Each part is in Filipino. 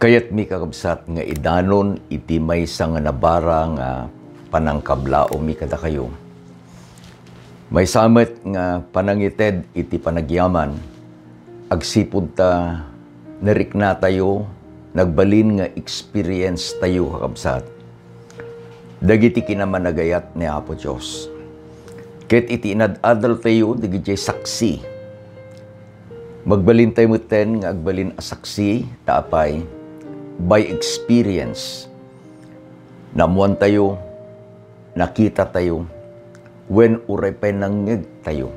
Kaya't mi kakabsat nga idanon iti maysa nga nabara nga panangkablao mi kada kayo. May samet nga panangited iti panagyaman, agsipud ta narikna tayo, nagbalin nga experience tayo kakabsat. Dagiti kinamanagayat ni Apo Diyos. Ket iti inadadal tayo, dagiti saksi. Magbalin tayo muten nga agbalin a saksi, taapay, by experience. Namuan tayo, nakita tayo, when uray pa'y nangig tayo.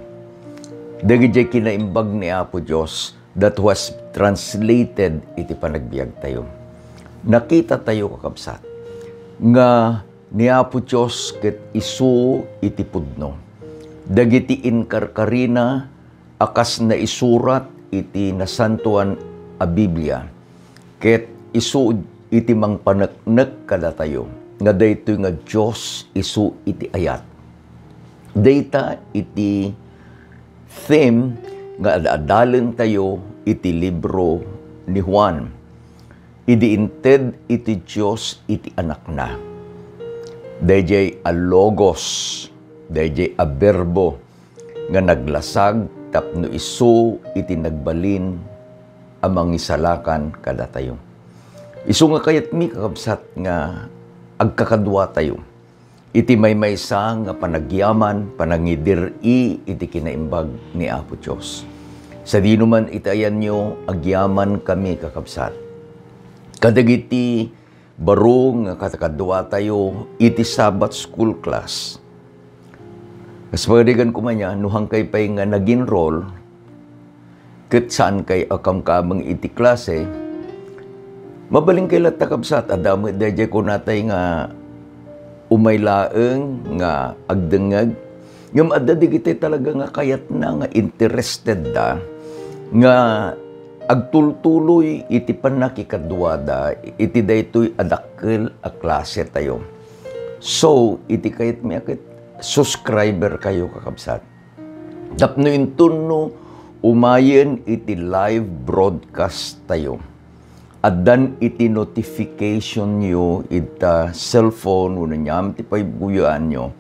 Dagiti kinaimbag ni Apo Diyos that was translated iti panagbiag tayo. Nakita tayo kakabsat, nga ni Apo Diyos ket isu iti pudno. Dagiti inkarkarina akas na isurat iti nasantuan a Biblia. Ket isu iti mangpaneknek kada tayo. Nga daytoy nga Diyos isu iti ayat. Data iti theme nga adalen tayo iti libro ni Juan. Idiinted iti Diyos iti anak na. Dayjay a logos, dayjay a verbo nga naglasag tapno isu iti nagbalin amang isalakan kada tayo. Isu nga kayat mi kakabsat nga agkakadwa tayo. Iti maysa nga panagyaman, panangidiri iti kinaimbag ni Apo Diyos. Sa dinuman itayan nyo, agyaman kami kakabsat. Kadagiti baro nga katakadwa tayo, iti Sabbath school class. Kas pagadigan ko man yan, nuhang kay pa'y nga nag-enroll, ket saan kay akam-kamang iti klase, mabaling kay latakabsat, adamit dayjay ko natay nga umaylaeng nga agdengag, ngam adda digiti talaga nga kayat na nga interested da, nga agtultuloy iti panakikadwada, iti daytoy adakkel a klase tayo. So, iti kayat mi akit, subscriber kayo kakabsat. Tapno intunno, umayen iti live broadcast tayo. Addan iti notification nyo ita cellphone uno nyam ti paibuyaan nyo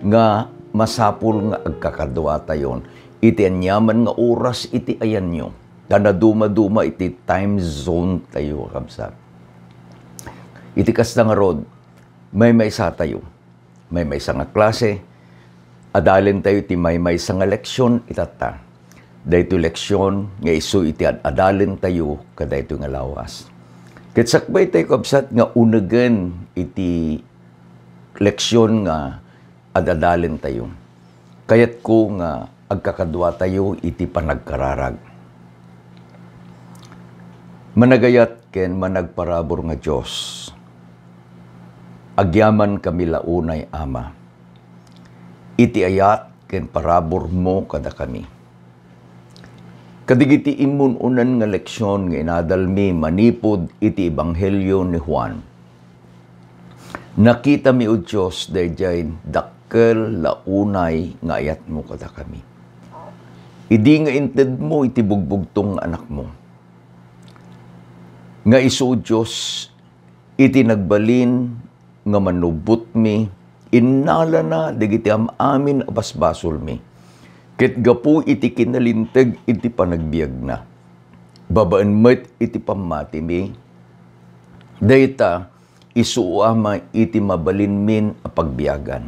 nga masapul nga agkakadwa tayon. Iti anyaman nga oras iti ayan nyo. Kana duma-duma iti time zone tayo kabsat. Iti kasta nga rod, may maysa tayo. May maysa nga klase. Adalin tayo iti may maysa nga leksyon itata. Dayto leksyon nga isu iti adalin tayo kadayto nga lawas. Ket sakbay tayo kabsat nga unagen iti leksyon nga adadalin tayo. Kayat ko nga agkakadwa tayo iti panagkararag. Managayat ken managparabor nga Diyos. Agyaman kami launay Ama. Iti ayat ken parabor mo kada kami. Kadigiti imun unan nga leksyon nga inadalmi manipod iti ebanghelyo ni Juan. Nakita mi o Diyos dayjay dakkel launay nga ayat mo kada kami. Idi nga inted mo iti bugbugtong anak mo. Nga isu Diyos iti nagbalin nga manubot mi, innala na digiti amin abasbasol mi. Ket gapu iti kinalinteg iti panagbiag na. Babaan met iti pamati mi. Dayta isuama iti mabalin min a pagbiagan.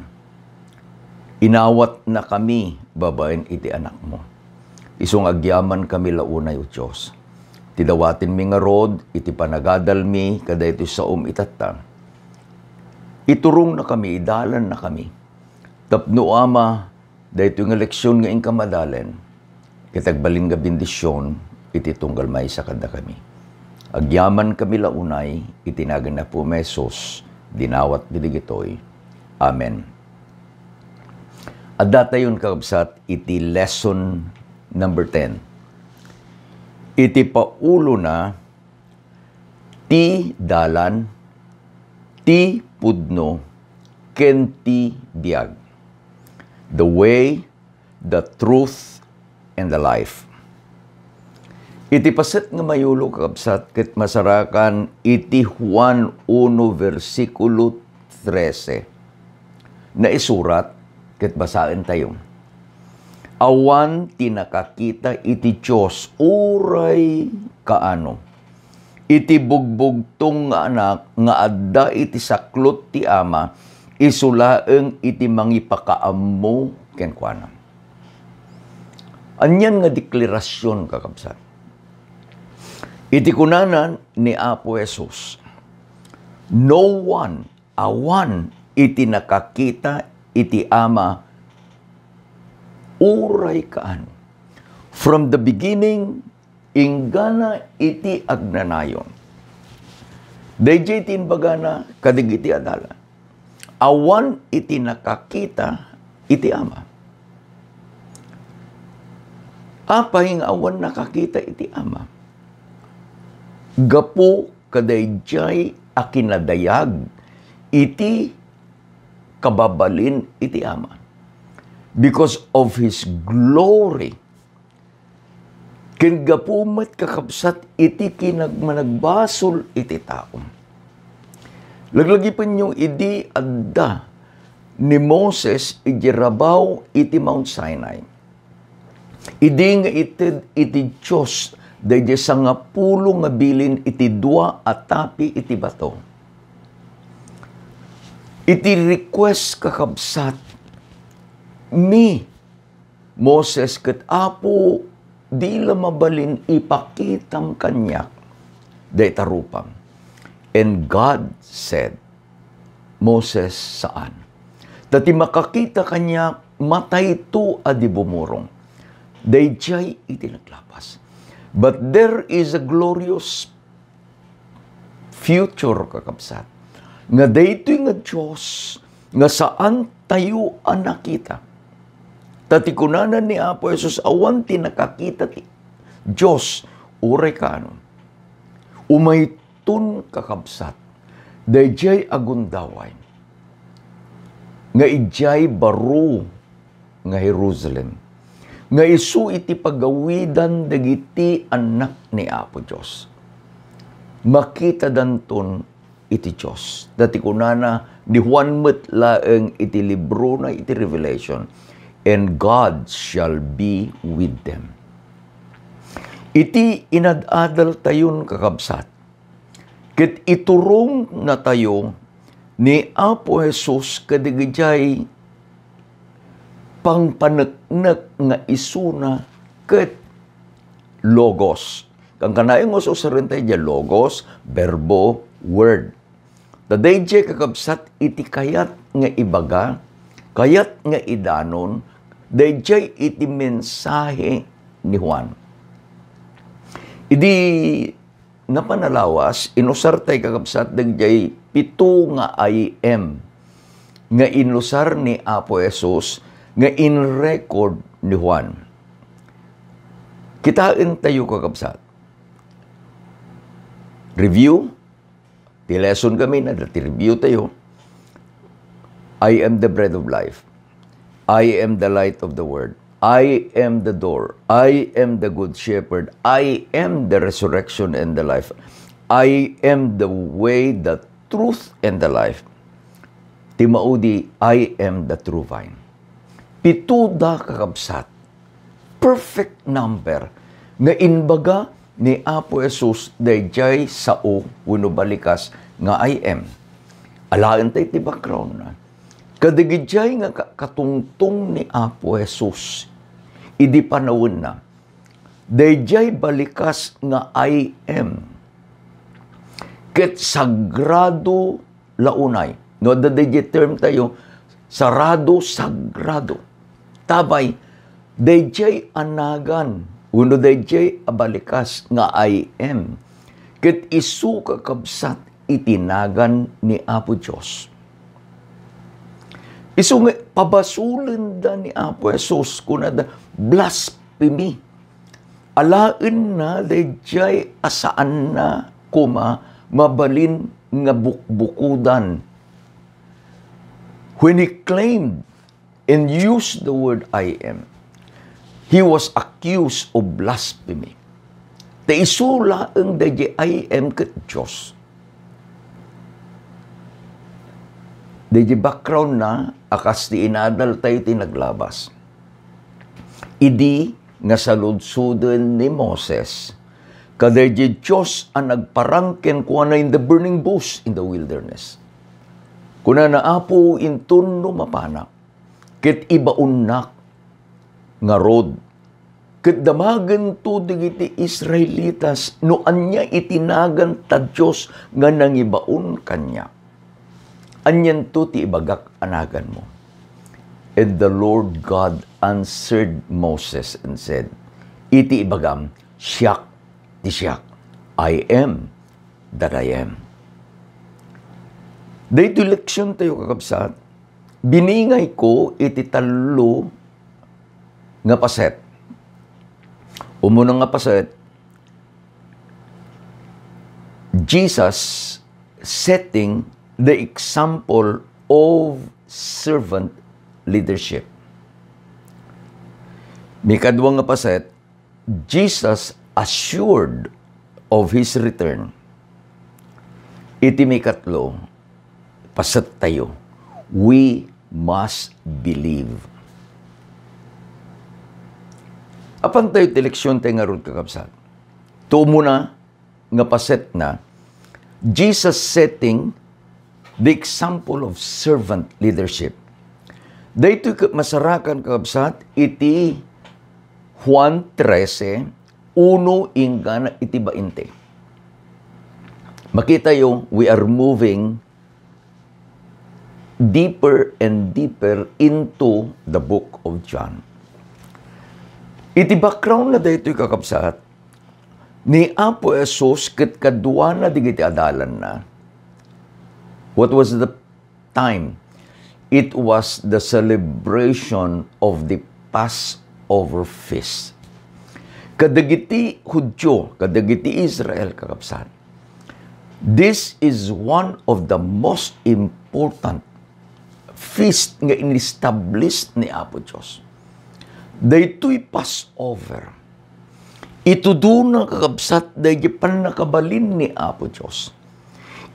Inawat na kami babaen iti anak mo. Isung agyaman kami launay o Diyos. Tidawatin mi nga rod iti panagadal mi kadayto sa itata. Iturong na kami, idalan na kami. Tapno ama, dahito nga leksyon nga inkamadalen, kitagbalin nga bendisyon, iti tunggal may sa kada kami. Agyaman kami launay, itinagan na po mesos, dinawat bidigitoy. Amen. At datayon kakabsat, iti lesson number 10. Iti paulo na, ti dalan, ti pudno, ken ti biag. The way, the truth, and the life. Iti paset nga mayulo kakabsat ket masarakan iti Juan 1 versikulo 13 na isurat ket basaen tayo. Awan tinakakita iti Diyos uray kaano. Iti bugbugtong nga anak nga adda iti saklot ti ama isulaeng iti mangipakaammo kenkuana. Anyan nga deklarasyon kakabsat. Iti kunanan ni Apo Jesus, no one, awan, iti nakakita, iti ama, uray kaan. From the beginning, inggana iti agnanayon. Dayjay tinbagana, kadig iti adala. Awan, iti nakakita, iti ama. Apay nga awan nakakita, iti ama. Gapo kadayjay akinadayag iti kababalin iti ama. Because of His glory. Ken gapo met kakabsat iti kinagmanagbasol iti tao. Laglagi pa niyo idi adda ni Moses iti rabaw iti Mount Sinai. Idi nga iti Diyos dayjay sangapulo nga bilin iti dua atapi iti bato. Iti request kakabsat ni Moses ket Apo di la mabalin ipakitam kanyak day tarupam. And God said, Moses saan? Dati makakita kanyak matay to adi bumurong. Dayjay iti naglapas. But there is a glorious future, kakabsat. Nga daytoy nga Diyos, nga saan tayo ang nakita. Tatikunanan ni Apo Jesus, awan tinakakita ti Diyos, uray kaano. Umaytun kakabsat, dayjay agundaway. Nga ijay baro nga Jerusalem. Nga isu iti pagawidan dagiti anak ni Apo Diyos. Makita danton iti Diyos. Dati kunana ni Juan met laeng iti libro na iti Revelation. And God shall be with them. Iti inadadal tayon kakabsat. Ket iturong na tayo ni Apo Jesus kadigijay pangpaneknek nga isuna ket logos. Kang kanayong ususarin tayo dyan, logos, verbo, word. Dadayjay kakabsat iti kayat nga ibaga, kayat nga idanon, dayjay iti mensahe ni Juan. Idi napanalawas, inusar tayo kakabsat dayjay 7 nga I.M. nga inusar ni Apo Jesus nga in-record ni Juan. Kitain tayo kakabsat. Review. Ti lesson kami na, dati review tayo. I am the bread of life. I am the light of the world. I am the door. I am the good shepherd. I am the resurrection and the life. I am the way, the truth, and the life. Timaudi, I am the true vine. 7 kakabsat. Perfect number. Nga inbaga ni Apo Jesus dayjay sao wenno balikas nga I am. Alaen tayo ti background na. Kadigidjay nga katungtong ni Apo Jesus. Idi panawon na. Dayjay balikas nga I am. Ket sagrado launay. No, dayjay term tayo, sarado sagrado. Tabay, dayjay anagan, uno dayjay abalikas nga I am. Ket isu kakabsat itinagan ni Apo Diyos. Isu nga pabasulin da ni Apo Jesus kunada blasphemy. Alain na dayjay asaan na kuma mabalin nga bukbukudan. When he claimed and used the word I am, he was accused of blasphemy. Ta isula ang dahi I am ket Diyos. Dahi background na, akas ti inadal tayo tinaglabas. Idi nga saludsuden ni Moses, kaday di Diyos ang nagparangken kuha na in the burning bush in the wilderness. Kuna na apo intun no mapanak, ket ibaunnak nga road. Ket damagan to digiti Israelitas no anya itinagan ta Diyos nga nangibaon kanya. Anyan to ti ibagak anagan mo. And the Lord God answered Moses and said, iti ibagam, siyak ti siyak, I am that I am. Dahito leksyon tayo kakabsat, biningay ko iti talo nga paset. Umunang nga paset, Jesus setting the example of servant leadership. Mikadwa nga paset, Jesus assured of His return. Iti mikatlo, paset tayo, we must believe. Apan tayo teleksyon tayo nga ron kakabsat. Ito muna nga paset na, Jesus setting the example of servant leadership. Dahito masarakan kakabsat, iti Juan 13, 1 ingana iti 20. Makita yung we are moving deeper and deeper into the book of John. Iti background na dahito kakabsat, ni Apo Jesus ket kadwa na digiti adalan na. What was the time? It was the celebration of the Passover feast. Kadagiti Hudyo, kadagiti Israel kakabsat. This is one of the most important feast nga in-establish ni Apo Diyos. Daytoy Passover. Ito doon na kakabsat dahi pan nakabalin ni Apo Diyos.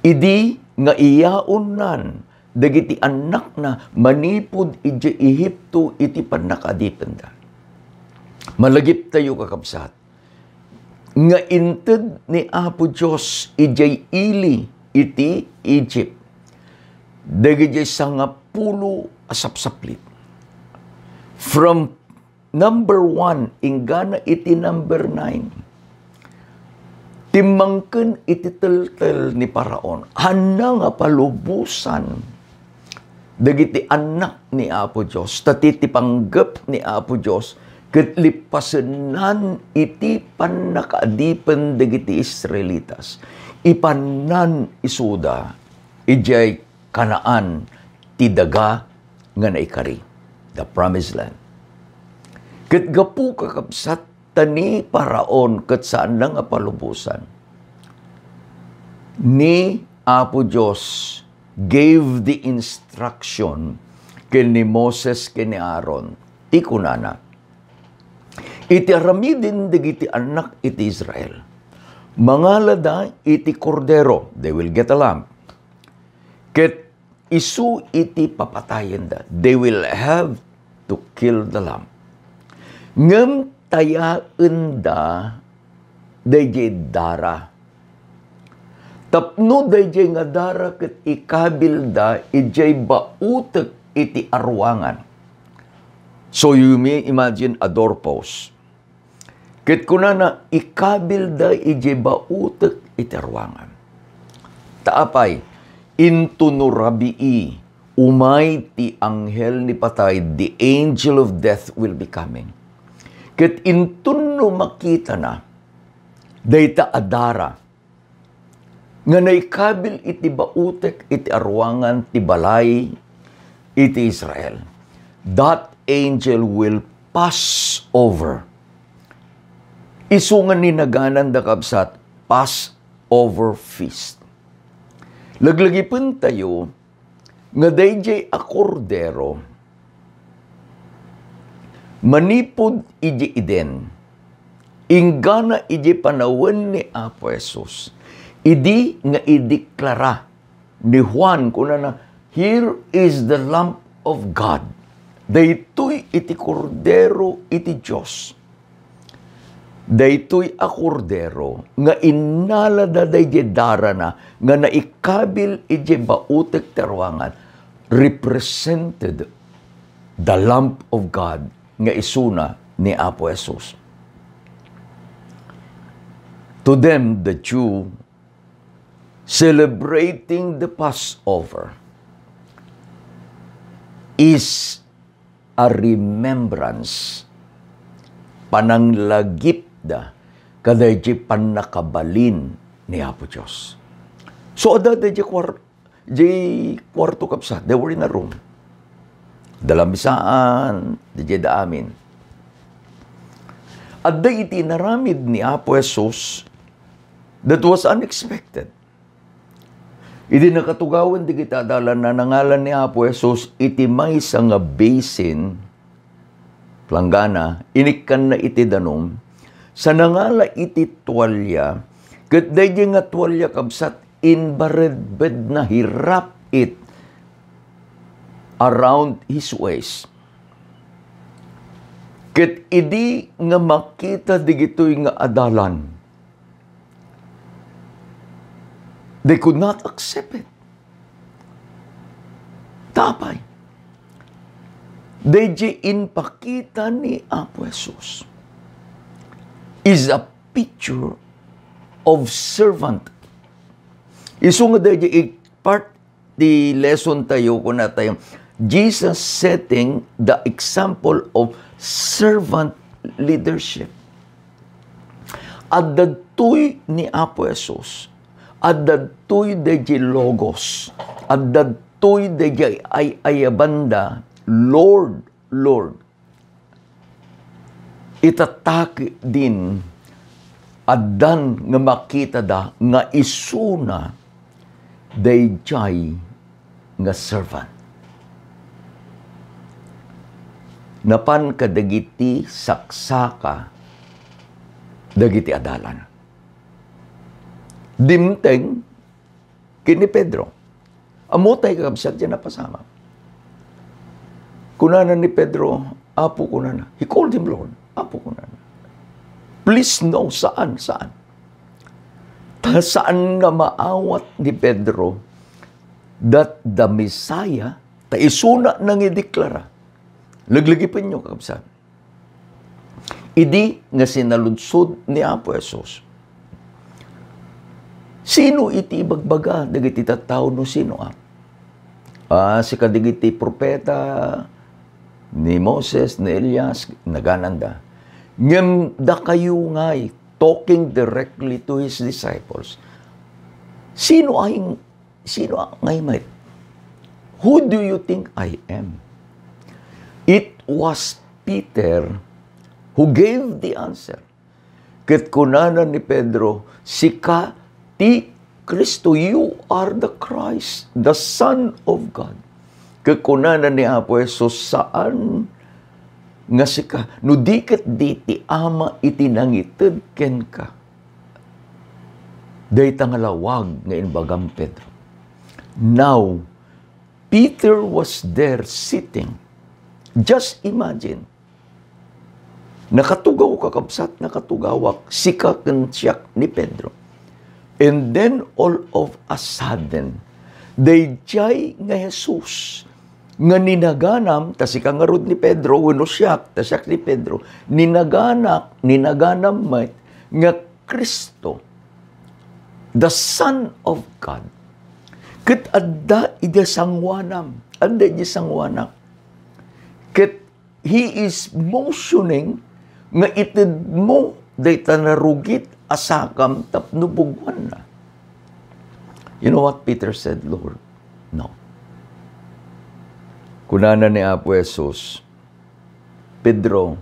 Idi nga iyaon nan, dagiti anak na manipod iti Ehipto iti pan nakadipenda. Malagip tayo kakabsat. Nga inted ni Apo Diyos ijay ili iti Egypt. Dagiti sangapulo asapsaplit. From number 1, ingana iti number 9. Timangken iti teltel ni Paraon. Hana nga palubusan. Dagiti anak ni Apo Diyos. Tatiti panggap ni Apo Diyos. Ket lipasenan iti pannakaadipen dagiti Israelitas. Ipanan isuda. Ijay Kanaan ti daga nga naikari. The Promised Land. Ket gapu kakabsat tani Paraon ket saan lang apalubusan. Ni Apo Diyos gave the instruction ken ni Moses ken ni Aaron. Ti kunana. Iti aramidin dagiti anak iti Israel. Mangalada iti kordero. They will get a lamb. Ket isu iti papatayen da. They will have to kill the lamb. Ngem tayaan da dayjay dara. Tapno dayjay nga dara ket ikabil da ijay bautek iti arwangan. So you may imagine a doorpost. Ket kunana ikabil da ijay bautek iti arwangan. Taapay into no rabii umay ti anghel ni patay, the angel of death will be coming. Ket intunno makita na, dayta adara, nga naikabil iti bautek iti arwangan ti balay iti Israel. That angel will pass over. Isungan ni naganan da kabsat, Passover feast. Laglagipin tayo, nga dayjay a kordero, manipod iji iden, Ingana iji panawen ni Apo Jesus. Idi nga ideklara ni Juan kuna na, here is the Lamb of God. Daytoy iti kordero iti Diyos. Daytoy a kordero nga inalada dayjay darana nga naikabil iti bautek terwangan represented the Lamb of God nga isuna ni Apo Jesus. To them, the Jew, celebrating the Passover is a remembrance, pananglagip da, kaday di panakabalin ni Apo Diyos. So, ada di kwarto kapsa, they were in a room. Dalamisaan, di da amin. At di iti naramid ni Apo Jesus that was unexpected. Iti nakatugawan di kita adalan na nangalan ni Apo Jesus, iti may sa nga basin, planggana, inikan na iti danom, sa nangala iti tuwalya, kat dahi nga tuwalya kabsat, inbaredbed na hirap it around his waist. Kat idi nga makita digitoy nga adalan, they could not accept it. Tapay. Deje inpakita ni Apo Jesus is a picture of servant. Isu nga deje part the lesson tayo kuna tayo. Jesus setting the example of servant leadership. At datoy ni Apo Jesus, at datoy deje logos, at datoy deje ay ayabanda, Lord, Lord. Itatake din adan nga makita da nga isuna dayjay nga servant. Napan kadagiti saksaka dagiti adalan. Dimteng kini Pedro. Amutay kakabsat dyan napasama. Kunana ni Pedro, Apo kunana. He called him Lord. Apo kunana. Please know saan. Saan nga maawat ni Pedro that the Messiah, ta isuna nang ideklara. Laglagipin nyo kakabsat. Idi nga sinaludsod ni Apo Jesus. Sino iti bagbaga dagiti tattao no sino si kadigiti propeta ni Moses, ni Elias, nagananda. Ngem da kayo ngay talking directly to his disciples. Sino ngay mate? Who do you think I am? It was Peter who gave the answer. Ket kunana ni Pedro, sika ti Kristo, you are the Christ, the Son of God. Kekunana ni Apo Jesus, saan nga sika, no diket di ti ama itinangited ken ka. Day tangalawag nga inbagam Pedro. Now, Peter was there sitting. Just imagine. Nakatugaw kakabsat, nakatugawak, sika ken siyak ni Pedro. And then all of a sudden, dayjay nga Jesus nga ninaganam, tasika nga rod ni Pedro, wano siyak, tasyak ni Pedro, ninaganam mat, nga Kristo, the Son of God. Ket adda ida sangwanam, adda ida sangwanak. Ket he is motioning nga itid mo dayta narugit asakam tapno bugwan na. You know what Peter said, Lord? No. Kunana ni Apo Jesus, Pedro,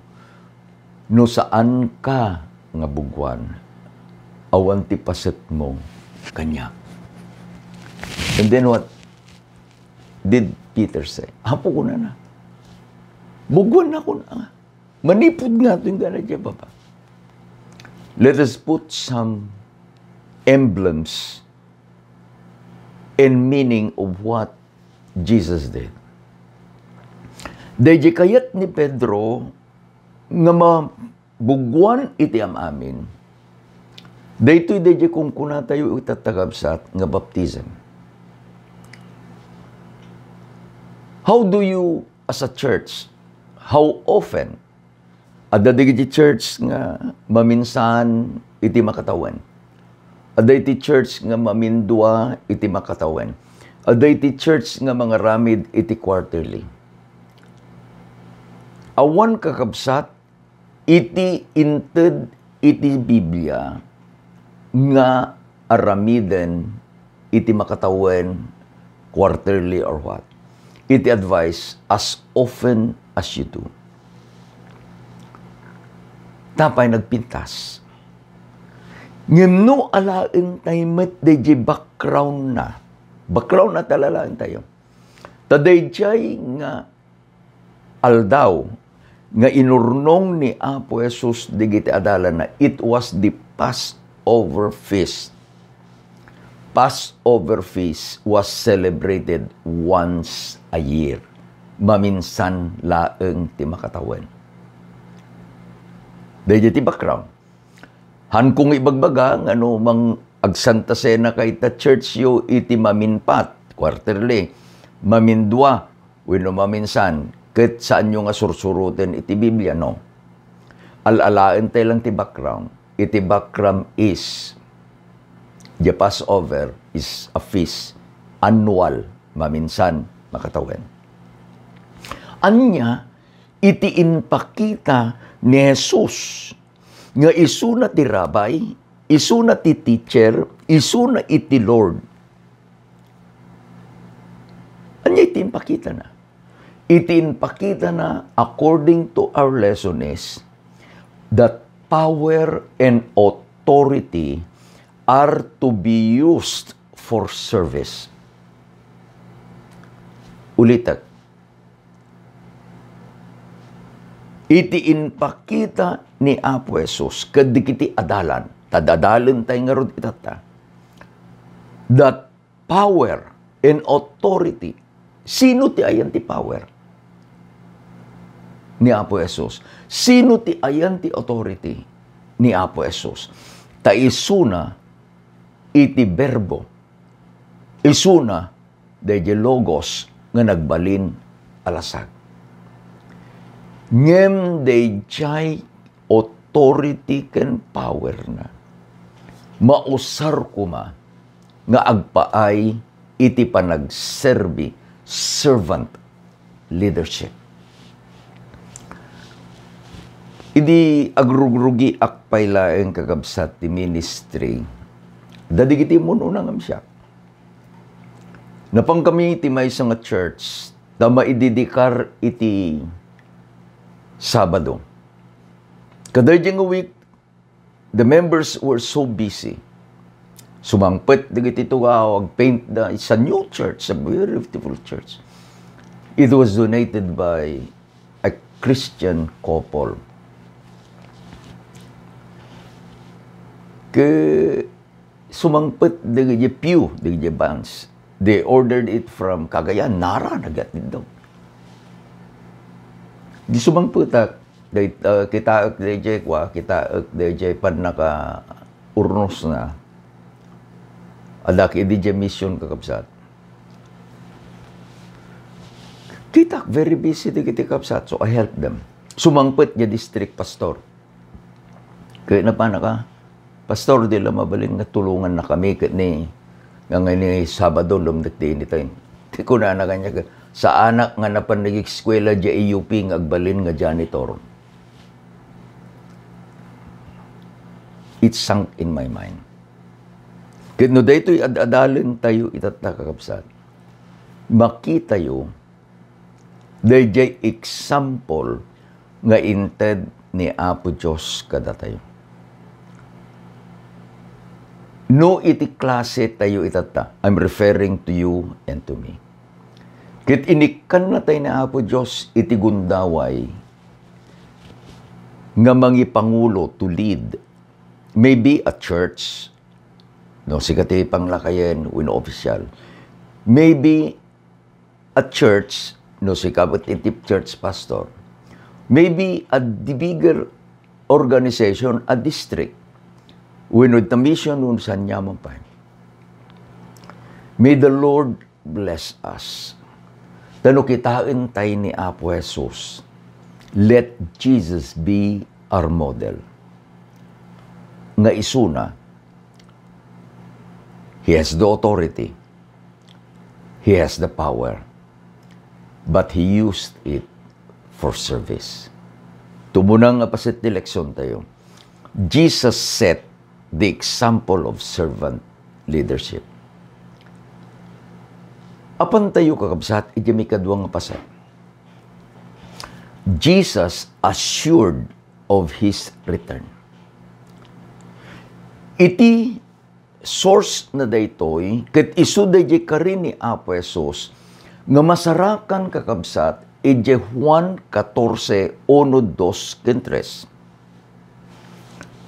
no saan ka nga bugwan, awan ti paset mo kanya. And then what did Peter say? Apo kunana. Bugwan na ko na. Manipod nga ito yung gana dyan, Papa. let us put some emblems and meaning of what Jesus did. Dahil kayat ni Pedro nga mabugwan iti amin. Dahil kung kuna tayo itatagabsat nga baptism. How do you, as a church, how often, ada di church nga maminsan iti makatawan. Ada iti church nga mamindua iti makatawan. Ada iti church nga mga ramid iti quarterly. Awan kakabsat, iti inted iti Biblia nga aramiden iti makatawan quarterly or what. Iti advice as often as you do. Tapay nagpintas. Ngimno alain tayo met deje background na. Background na talalaan tayo. Tadayjay nga aldaw nga inurnong ni Apo Jesus digiti adalan na it was the Passover feast. Passover feast was celebrated once a year. Maminsan laeng ti makatawan. Dahil ti background. Han kung ibagbaga, mang agsanta sena kay ta church yo iti maminpat, quarterly, mamindwa, wino maminsan, ket saan nyo nga sursurutin iti Biblia, no? Alalain tayo lang ti background. Iti background is the Passover is a feast, annual, maminsan, makatawan. Anya, iti inpakita ni Jesus nga isu na ti rabay, isu na ti teacher, isu na iti Lord. Anya iti inpakita na? Iti inpakita na according to our lesson is that power and authority are to be used for service. Ulitak. Iti inpakita ni Apo Jesus, kadikiti adalan, tadadalan tayo nga rod itata, that power and authority, sino ti ayan ti power? Ni Apo Jesus. Sino ti ayan ti authority? Ni Apo Jesus. Ta isuna, iti verbo. Isuna, dahi logos, nga nagbalin alasag. Ngem dahi authority ken power na. Mausar kuma, nga agpaay, iti panagserbi, servant leadership. Idi agrugrugi akpay laeng kakabsat ti ministry. Dadigiti mo nunang siya. Napang kami ti may nga church na maididikar iti Sabado. Kadayjeng week, the members were so busy. Sumangpet digiti tugaw, paint the it's a new church, a beautiful church. It was donated by a Christian couple. Sumangpet digiti pew, digiti bands. They ordered it from Cagayan, Nara, nagatid daw. Di sumangpetak, kita DJ kwa, kita DJ pan naka urnos na. Adak DJ mission kakabsat. Kita very busy di kita kakabsat, so I help them. Sumangpet niya district pastor. Kaya na pa naka, pastor, di lang mabalin na tulungan na kami ni ngayon ni Sabado lumdak di ini tayo. Di ko na kanya sa anak nga napanagig-eskwela di AUP ngagbalin nga janitor. It sunk in my mind. Kaya no daytoy adalin tayo itatakakabsat. Makita yo dayjay example nga inted ni Apo Diyos kada tayo. No iti klase tayo itata. I'm referring to you and to me. Kit inikan na tayo na Apo Diyos iti gundaway nga mangipangulo to lead maybe a church, no, sikati panglakayan, win official. Maybe a church, no, sikabot itip church pastor. Maybe a bigger organization, a district. Winod na mission nun sa nyaman pa. May the Lord bless us. Tano kitain tayo ni Apo Jesus. Let Jesus be our model. Nga isuna, He has the authority. He has the power. But He used it for service. Tumunang nga pasit ni leksyon tayo. Jesus set the example of servant leadership. Apan tayo kakabsat, ijami kadwang nga pasit. Jesus assured of His return. Iti source na daytoy, ket isu dayjay karin ni Apo Jesus, nga masarakan kakabsat, ije Juan 14, 1, 2, 3.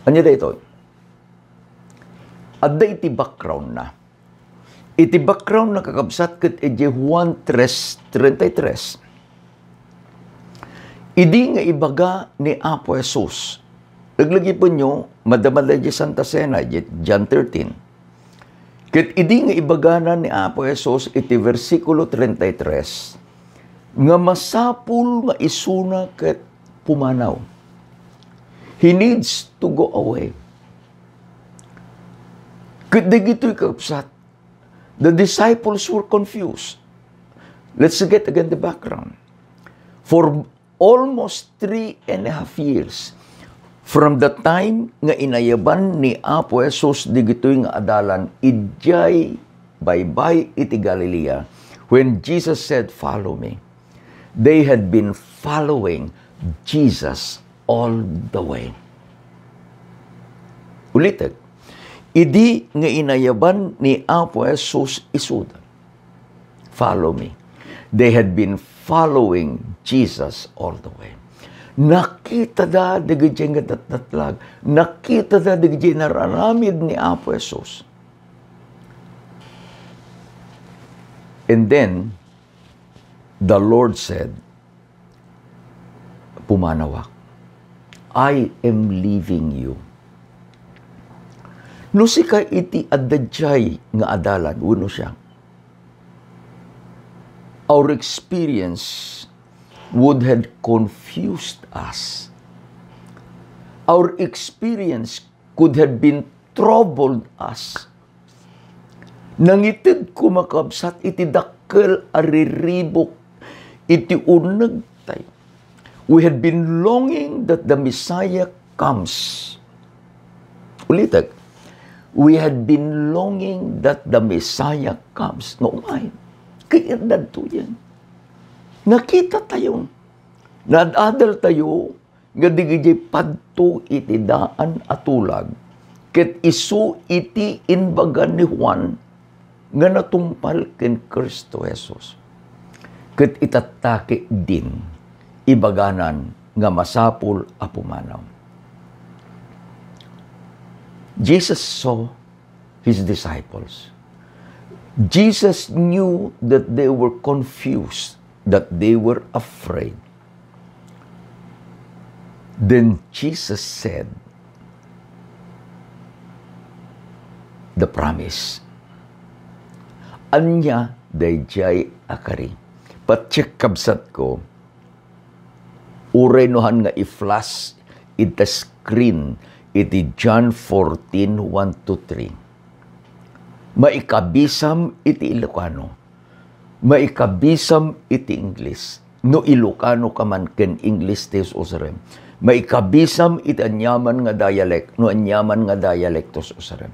Anya daytoy? Adda iti background na. Iti background na kakabsat ket ije Juan 3:33. Idi nga ibaga ni Apo Jesus. Naglagi po nyo, madamala di Santa Cena, John 13. Ket idi nga ibagana ni Apo Jesus, iti versikulo 33, nga masapul nga isuna ket pumanaw. He needs to go away. Ket dagitoy kakabsat, the disciples were confused. Let's get again the background. For almost 3.5 years, from the time nga inayaban ni Apo Jesus digitoy nga adalan, idjay baybay iti Galilea, when Jesus said, "Follow me," they had been following Jesus all the way. Ulitin, idi nga inayaban ni Apo Jesus isuda, "Follow me." They had been following Jesus all the way. Nakita da digijay nga tatlag. Nakita da digijay nararamid ni Apo Jesus. And then, the Lord said, pumanawak, "I am leaving you." No sika iti adadjay nga adalan, uno siya. Our experience would have confused us. Our experience could have been troubled us. Nangitid kumakabsat iti dakkel ariribok iti uneg tayo. We had been longing that the Messiah comes. Ulitek, we had been longing that the Messiah comes. No, umay. Kaya dadto yan. Nakita tayo. Nadadal tayo nga digijay padto iti daan atulag. Ket isu iti inbagan ni Juan nga natumpal ken Kristo Jesus. Ket itatake din ibaganan nga masapul a pumanaw. Jesus saw His disciples. Jesus knew that they were confused, that they were afraid. Then Jesus said the promise. Anya dayjay akari. Patsik kabsat ko, uray nohan nga i-flash ita screen iti John 14, 1-3. Maikabisam iti Ilocano. Maikabisam iti English. No Ilocano ka man ken English tes usarem. Maikabisam iti anyaman nga dialect. No anyaman nga dialectos usarem.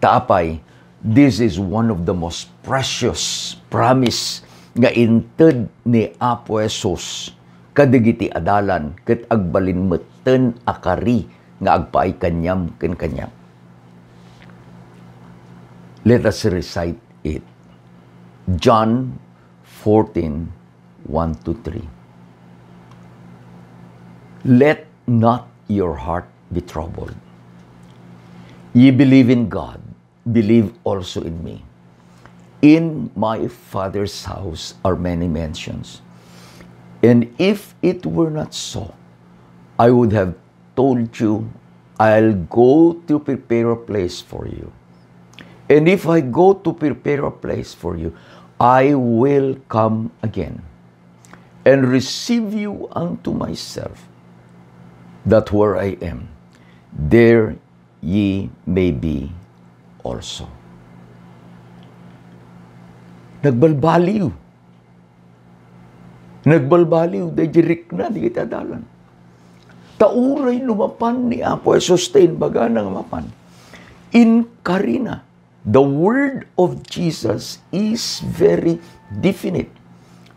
Taapay, this is one of the most precious promise nga inted ni Apo Jesus kadigiti adalan ket agbalinmeten akari nga agpaay kanyam ken kanyam. Let us recite it. John 14, 1-3. Let not your heart be troubled. Ye believe in God, believe also in me. In my Father's house are many mansions. And if it were not so, I would have told you, I'll go to prepare a place for you. And if I go to prepare a place for you, I will come again and receive you unto myself, that where I am, there ye may be also. Nagbalbaliw. Nagbalbaliw, dajirik na, di kita dalan. Tauray lumapan ni Apo, sustain baga ng mapan. In Karina, the word of Jesus is very definite.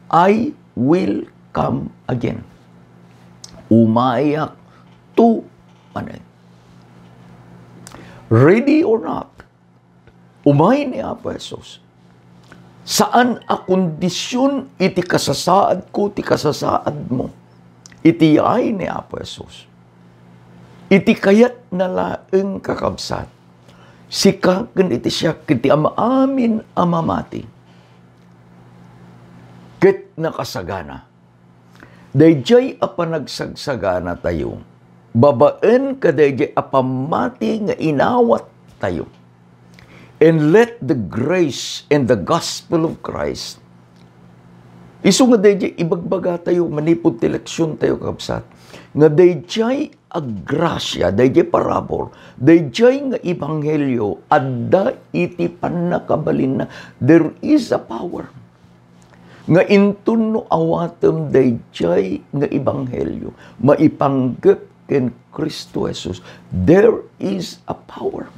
I will come again. Umayak to manay. Ready or not, umay ni Apo Jesus. Saan a kondisyon iti kasasaad ko, ti kasasaad mo. Iti ay ni Apo Jesus. Iti kayat na laeng kakabsat. Sikaken iti siya, kiti amaamin amamati. Ket nakasagana. Dayjay apanagsagsagana tayo. Babaen ka dayjay apamati nga inawat tayo. And let the grace and the gospel of Christ, iso nga dayjay ibagbaga tayo, manipod teleksyon tayo kakabsat, nga dayjay agrasya, dayjay parabor, dayjay nga ebanghelyo, adda iti panakabalin na, there is a power. Nga intun no awatem dayjay nga ebanghelyo, maipanggep ken Kristo Jesus, there is a power.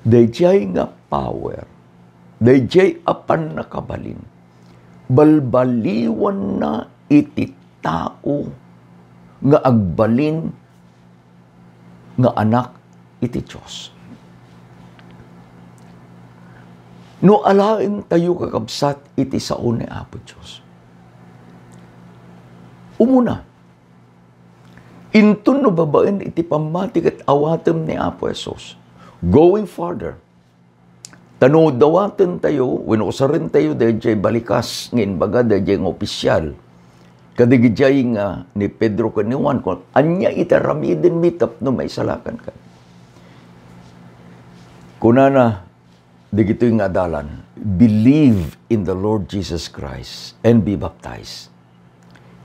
Dayjay nga power, dayjay apan nakabalin, balbaliwan na iti tao nga agbalin nga anak iti Diyos. No alaen tayo kakabsat iti sao ni Apo Diyos. Umuna, intun no babaen iti pamatik at awatem ni Apo Jesus. Going further, tano dawaten tayo, winusarin tayo, dayjay balikas, ngin baga, dayjay ng opisyal. Kadigijay nga ni Pedro kaniwan, kung anya itaramidin mitap no may salakan ka. Kunana, digito yung adalan, believe in the Lord Jesus Christ and be baptized.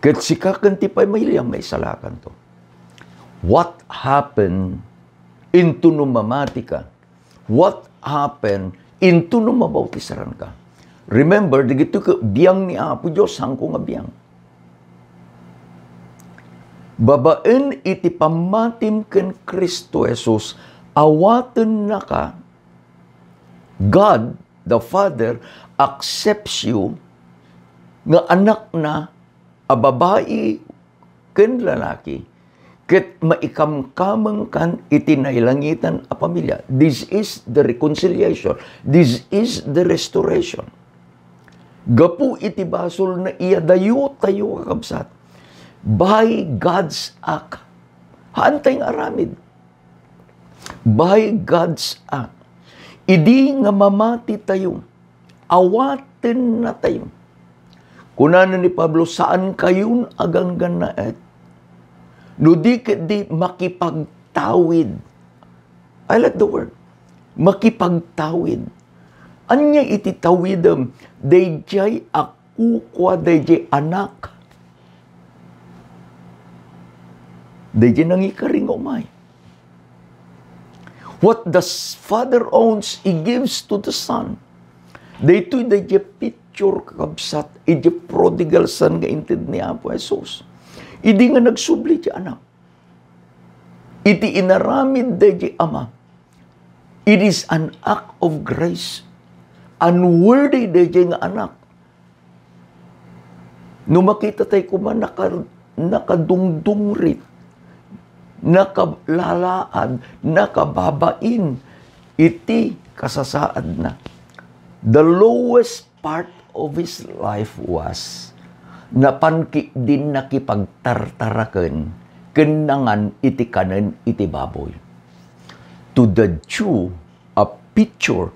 Kat sikakan tipay mahiliyang may salakan to. What happened into no mamati ka? What happened into no mabautisaran ka? Remember, digito ka, biyang ni Apo Diyos, hangko nga biyang. Babaen iti pamatim ken Kristo Jesus, awaten na ka, God, the Father, accepts you, nga anak na, a babae ken lalaki, ket maikamkamang kan itinailangitan a pamilya. This is the reconciliation. This is the restoration. Gapu iti basol na iyadayo tayo kakabsat. By God's act. Hantay nga aramid. By God's act. Idi nga mamati tayo. Awaten na tayo. Kunanan ni Pablo, saan kayon aganggan na et? No di makipagtawid. I like the word. Makipagtawid. Anya iti tawidem, dayjay aku kwa dayjay anak. Dayjay nangikaring umay. What the Father owns, He gives to the Son. Daytoy dayjay picture kakabsat, iti prodigal son nga inted ni Apo Jesus. Idi nga nagsubli ti anak. Iti inaramid di ama. It is an act of grace. Unworthy di nga anak. No makita tayo kuman nakadungdungrit, nakalalaan, nakababain, iti kasasaad na. The lowest part of his life was napanki din nakipagtartaraken kenangan iti kanen iti baboy. To the Jew, a picture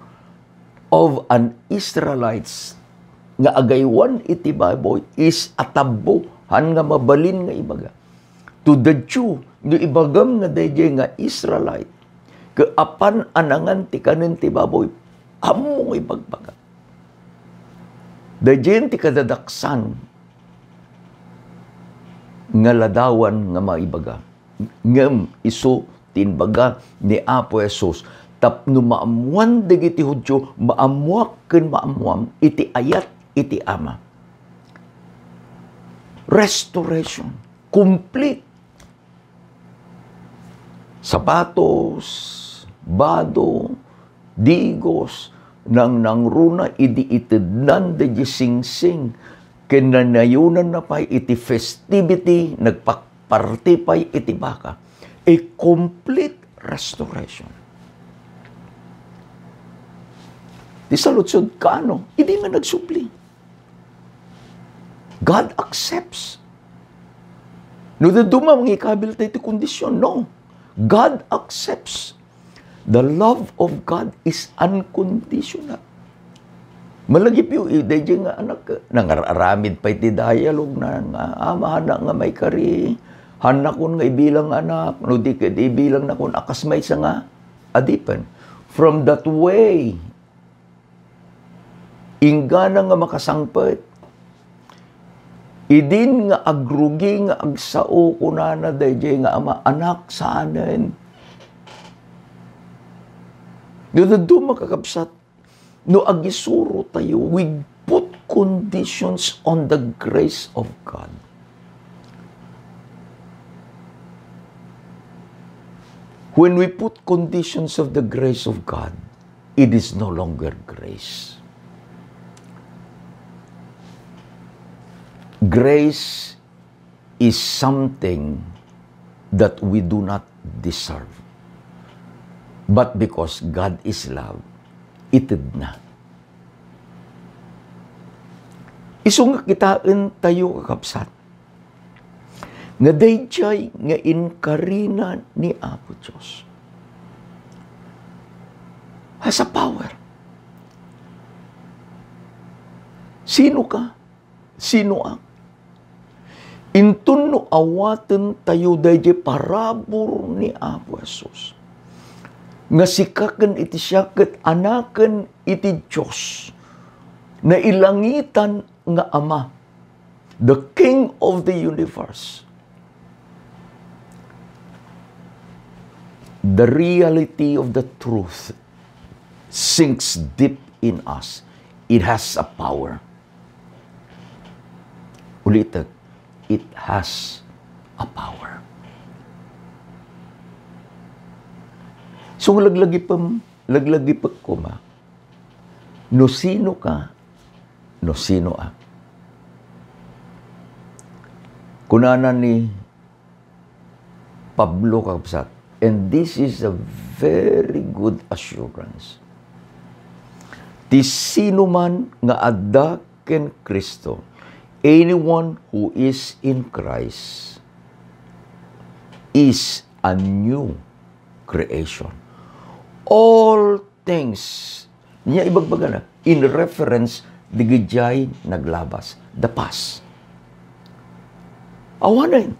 of an Israelites nga agaywan iti baboy is atabo han nga mabalin nga ibaga. To the Jew, no ibagam nga dayjay nga Israelite, kaapan anangan ti kanen ti baboy, amo nga ibagbaga. Dayjay ti kadadaksan nga ladawan nga maibaga. Ngem iso tinbaga ni Apo Jesus, tapno maamuan dagiti Hudyo, maamuak ken maamuam iti ayat iti Ama. Restoration, complete. Sapatos, bado, digos, nang nangruna idi itednan da sing-sing, kinanayunan na pa'y iti festivity, nagpaparty pa'y iti baka. A complete restoration. Di saludsod ka, ano? Hindi nga nagsupli. God accepts. No, daduma mga ikabil tayo iti kondisyon. No. God accepts. The love of God is unconditional. Malagip yung dahil nga anak, nangaramid pa iti dialogue na nga, mahana nga may kari, hanak kun nga ibilang anak, no di ka ibilang na kun akas may sa nga, adipan. From that way, ingana nga makasangpet, idin nga agrugi nga agsao kunana dayjay nga ama anak saanen. Dito makakapsat, no agisuro tayo, we put conditions on the grace of God. When we put conditions of the grace of God, it is no longer grace. Grace is something that we do not deserve. But because God is love, itid na. Isong kitaan tayo kakapsat. Nga dayjay nga inkarina ni Apo Diyos. Has a power. Sino ka? Sino ang? Intun no awaten tayo dayjay parabor ni Apo Jesus. Nga sikaken iti siya ket anaken iti Diyos na ilangitan nga Ama, the King of the universe. The reality of the truth sinks deep in us. It has a power. Ulitin, it has a power. So, laglagi pa kuma. No sino ka, no sino ang. Kunana ni Pablo kakapsat, and this is a very good assurance. Ti sino man nga adda ken Kristo, anyone who is in Christ is a new creation. All things, niya ibagbaga na, in reference, digijay naglabas, the past. Awanan.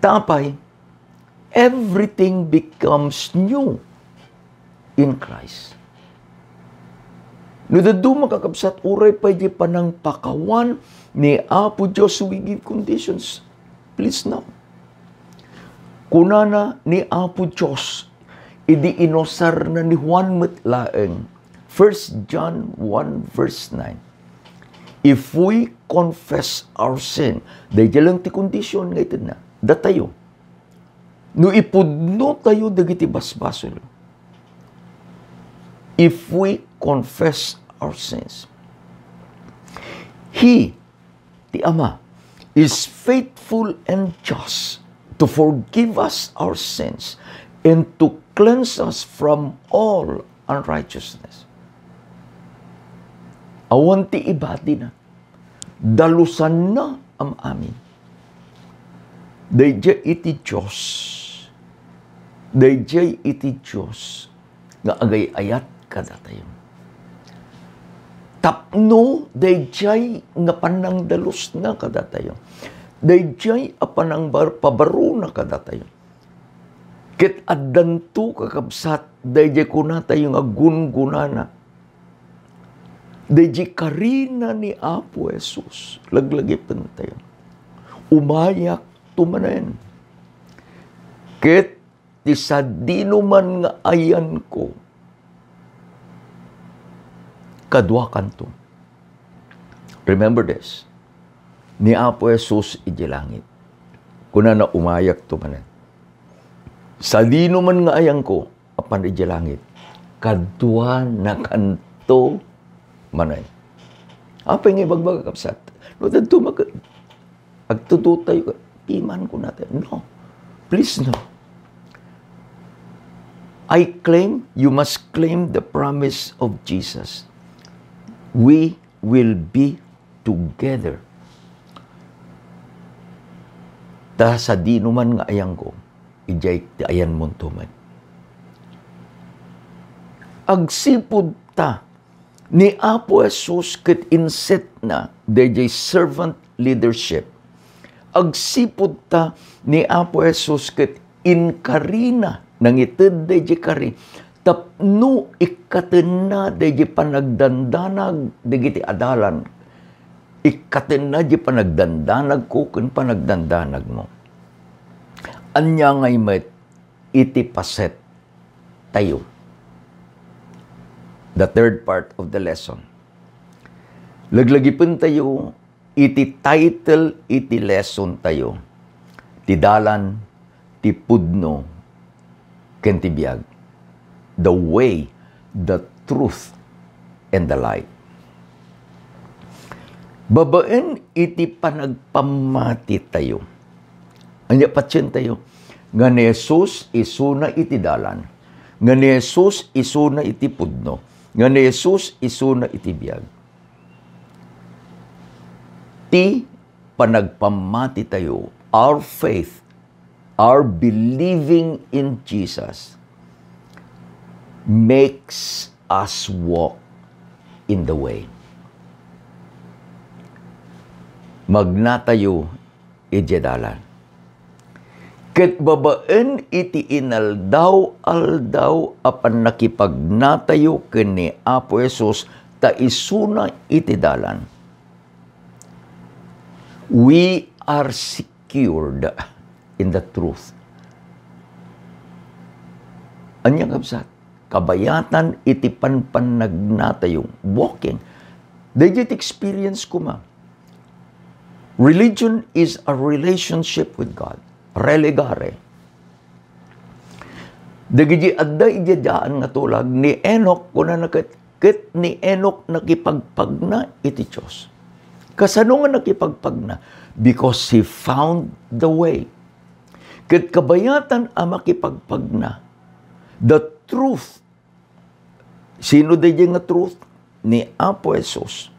Tapay, everything becomes new in Christ. Nudadu makakapsat, uray pa di panang pakawan ni Apo Diyos, we give conditions. Please now. Kunana ni Apo Diyos, idi inosar na ni Juan metlaeng. 1 John 1 verse 9. If we confess our sin, dahil lang ti kondisyon nga ito na, datayo. No ipudno tayo dagiti basbasol. If we confess our sins, He, the Ama, is faithful and just to forgive us our sins and to cleanse us from all unrighteousness. Awan ti ibati na, dalusan na am amin. Dayjay iti Diyos. Dayjay iti Diyos nga agay-ayat kada tayo. Tapno, dayjay nga panangdalos na kada tayo. Dayjay a panangpabaro na kada tayo. Ket addanto kakabsat, dayjay kuna tayo nga gungunana. Dayjay karina ni Apo Jesus. Laglagipin tayo. Umayak tumanen. Ket ti sadino man nga ayan ko, kadwakan to. Remember this. Ni Apo Jesus iti langit. Kuna na umayak tumanen. Sadino man nga ayan ko, apan iti langit. Kadwa na kanto manay. Apa yung ibagbaga kapsat? No, dadto agtuto tayo, iman ko natin. No. Please no. I claim, you must claim the promise of Jesus. We will be together. Ta sa di numan nga ayang ko, ijay ti ayan mo tuman. Agsipod ta, ni Apo Jesus ket inset na, dayjay servant leadership. Agsipod ta, ni Apo Jesus ket inkarina, nangited dayjay kari, tapno ikaten na dayjay panagdandanag, dagiti adalan, ikaten na di panagdandanag ko, kun panagdandanag mo. Anya ngay met, iti paset tayo. The third part of the lesson. Laglagipin tayo, iti title, iti lesson tayo. Ti dalan, ti pudno, ken ti biag. The way, the truth, and the light. Babaen, iti panagpamati tayo. Anya patsin tayo, nga ni Jesus isuna iti dalan. Nga ni Jesus isuna iti pudno. Nga ni Jesus isuna iti biag. Ti panagpamati tayo, our faith, our believing in Jesus makes us walk in the way. Magnatayo ijadalan. Ket babaen iti inaldaw apan nakipagnatayo ken ni Apo Jesus ta isuna iti dalan. We are secured in the truth. Anya kabsat, kabayatan iti pannagnatayong walking. Dayjay experience ko ma. Religion is a relationship with God. Relegare. Dagiti adda ijadaan nga tulag ni Enoch kuna nakit ni Enoch nakipagpagna iti Diyos. Kasano nga nakipagpagna? Because he found the way. Ket kabayatan ang makipagpagna. The truth. Sino dayjay nga truth? Ni Apo Jesus.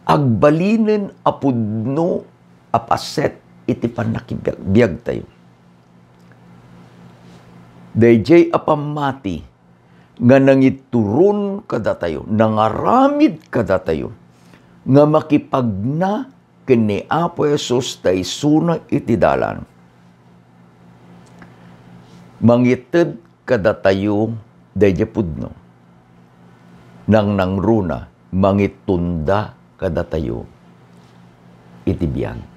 Agbalinen apudno apaset iti panakibiyag tayo. Dayjay apamati nga nangituron kada tayo, nangaramid kada tayo, nga makipagna ken ni Apo Jesus ta isuna iti dalan. Mangited kada tayo dayjay pudno. Nang nangruna mangitunda kada tayo iti biyag.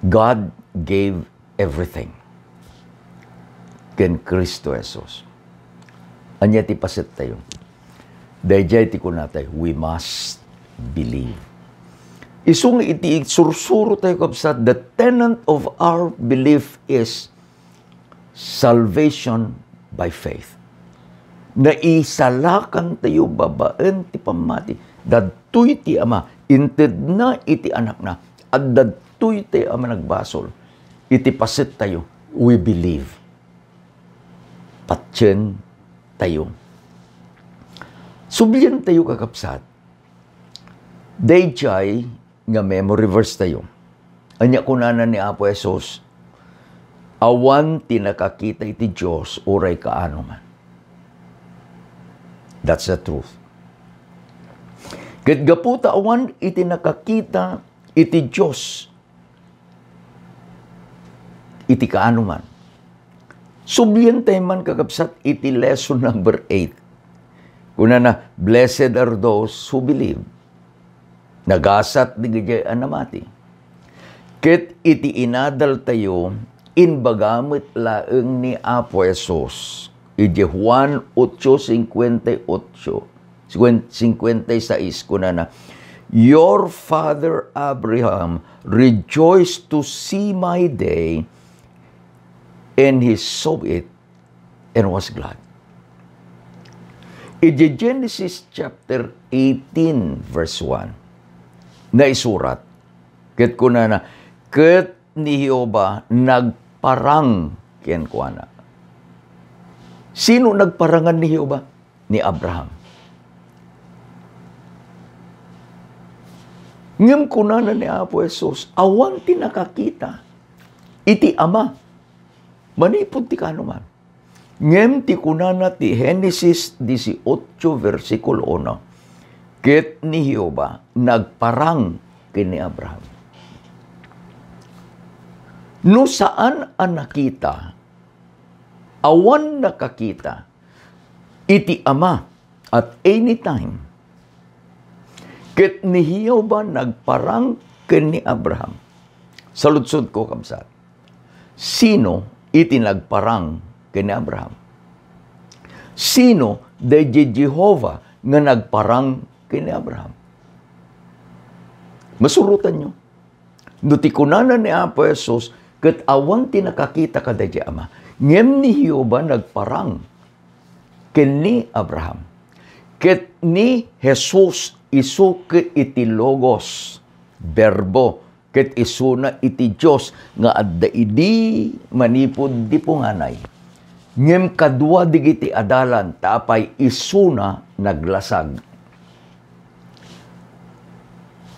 God gave everything ken Kristo Jesus. Anya ti paset tayo. Dayjay ti kunatay, we must believe. Isung iti sursuro tayo kapsat, the tenet of our belief is salvation by faith. Naisalakan tayo babaen ti pamati. Dadtoy ti ama, inted na iti anak na, at dadtoy ti ama nagbasol. Iti paset tayo, we believe. Patyen tayo. Sublian tayo kakapsat. Dayjay nga memory verse tayo. Anya kunanan ni Apo Jesus, awan tinakakita iti Diyos, uray kaano man. That's the truth. Ket gaputa awan iti nakakita iti Diyos, iti kaano man. Sublian tayo man kakabsat iti lesson number 8. Kuna na, blessed are those who believe. Nagasat di gajay anamati. Ket iti inadal tayo, inbagamit laeng ni Apo Jesus. Iti Juan 8:58, 56 kuna na, your father Abraham rejoiced to see my day, and he saw it and was glad. In Genesis chapter 18 verse 1, na isurat, ket kuna na, ket ni Jehova nagparang ken kuana. Sino nagparangan ni Jehova? Ni Abraham. Ngem kunana ni Apo Jesus, awan ti nakakita iti Ama. Manipod ti kanuman. Ngem ti kunana ti Genesis 18 versikulo 1. Ket ni Jehova nagparang ken ni Abraham. No saan ang nakita, awan nakakita iti Ama at anytime. Ket ni Jehova nagparang ken ni Abraham. Saludsod ko kabsat. Sino iti nagparang ken ni Abraham? Sino dayjay Jehova nga nagparang ken ni Abraham? Masurutan nyo. No ti kunana ni Apo Jesus, ket awan ti nakakita ka dayjay Ama. Ngem ni Jehova nagparang ken ni Abraham. Ket ni Jesus isu ket iti logos, berbo, ket isu na iti Diyos, nga adda idi manipod di punganay. Ngem kadua digiti adalan, tapay isu na naglasag.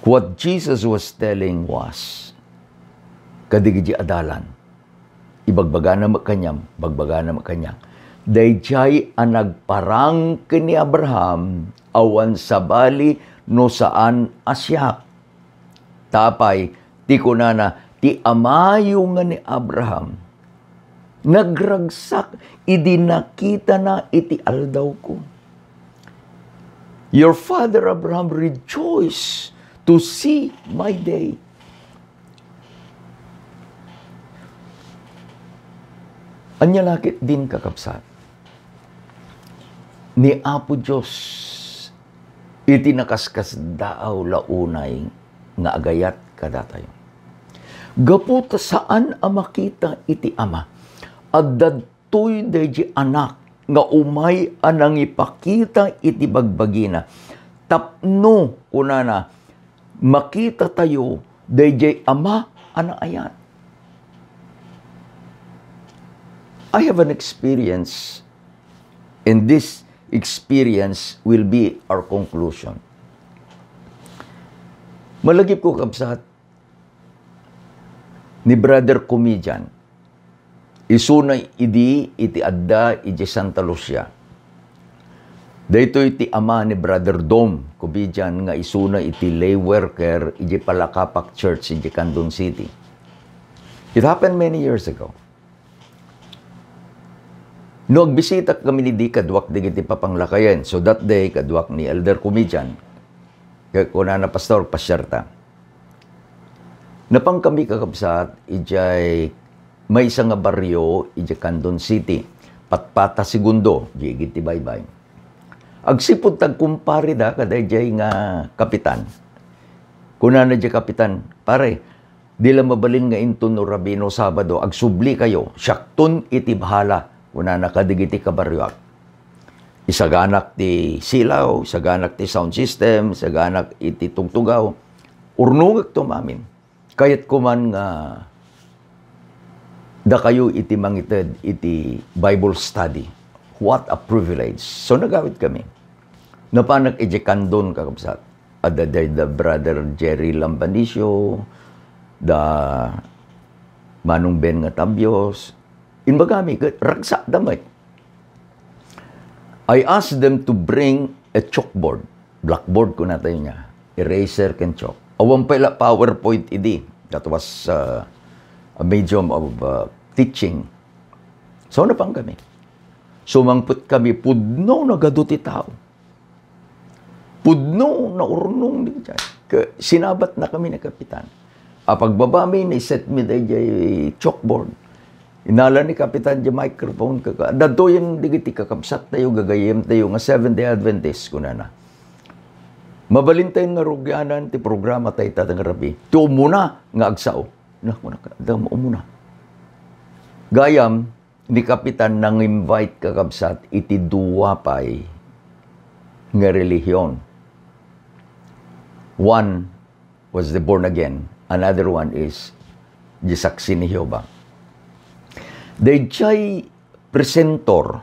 What Jesus was telling was, kadigiti adalan, ibagbaga na makanyam, bagbaga na makanyam. Dayjay ang nagparang ken ni Abraham, awan sabali no saan asyak. Tapay, ti kunana, ti amayo nga ni Abraham, nagragsak, idi nakita na iti aldaw ko. Your father Abraham rejoiced to see my day. Anya lakit din kakapsat. Ni Apo Diyos, iti nakaskas daaw launay nga agayat kadatayo. Gaputa saan ang makita iti Ama, at dadtoy dayjay anak nga umay anang ipakita iti bagbagina. Tapno kunana, makita tayo dayjay Ama ana ayat. I have an experience, and this experience will be our conclusion. Malagip ko kabsat ni brother comedian. Isunay idi iti adda iti Santa Lucia. Dayto iti ama ni brother Dom comedian nga isunay iti lay worker iti Palakapak Church iti Candon City. It happened many years ago. No, agbisita kami ni di kadwak digiti papanglakayan. So that day, kadwak ni elder comedian. Kaya kuna na pastor, pasyarta. Napang kami kakabsat, ijay may isang nga baryo, ijay Candon City. Patpata segundo, ijay baybay. Agsipod tagkumpari da, kada ijay nga kapitan. Kuna na ijay kapitan, pare, di lang mabalin nga inton no Rabino Sabado, agsubli kayo, syakton iti bahala. Una nakadigiti kabaryoak. Isaganak ti silaw, isaganak ti sound system, isaganak iti tugtugaw. Urnungag tumamin. Kayat kuman nga da kayo iti mangited iti Bible study. What a privilege. So nagawit kami. Napanak iti Candon kakabsat. the brother Jerry Lambanicio, the Manong Ben nga Tabios, inbagami, ragsa damay. I asked them to bring a chalkboard. Blackboard ko na tayo niya. Eraser can chalk. Awan pala PowerPoint idi. That was a medium of teaching. So, napang kami. Sumangput kami, pudno na gaduti tao. Pudno na urnong din dyan. Sinabat na kami na kapitan. Pagbaba mi, set mi dahil chalkboard. Inala ni kapitan di microphone kaka. Dato yung digiti kakabsat tayo, gagayem tayo, nga 7-day Adventist ko na. Mabalintay nga rugyanan, ti programa tayo tatang rabi. Tuo muna nga agsao. Damo muna. Gayam, ni kapitan nang invite kakabsat iti duwapay nga relihiyon. One was the born again. Another one is the saksi ni Jehovah. Dayjay presentor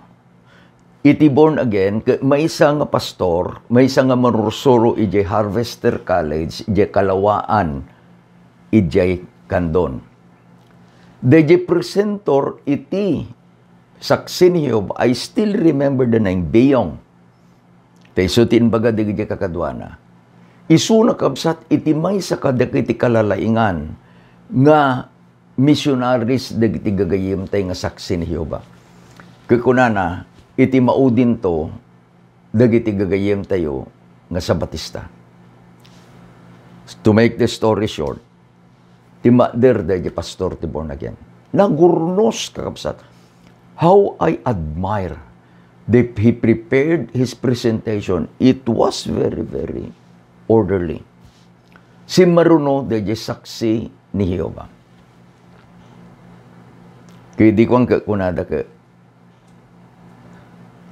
iti born again, may isa nga pastor, may isa nga manursuro iti Harvester College, iti Kalawaan, iti Kandon. Dayjay presentor iti saksi ni Jehovah, I still remember the name, Beyong. Taysutin baga digiti kakadwana. Isuna kabsat iti may sa kadakiti kalalaingan nga missionaries dagiti gagayem tay nga saksi ni Jehovah. Kukunana iti maudin to dagiti gagayem tayo nga Sabatista. To make the story short, ti mother dagiti pastor ti born again. Nagurnos kakabsat. How I admire that he prepared his presentation. It was very, very orderly. Si maruno dagiti saksi ni Jehovah. Kaya di ko ang kunada ka.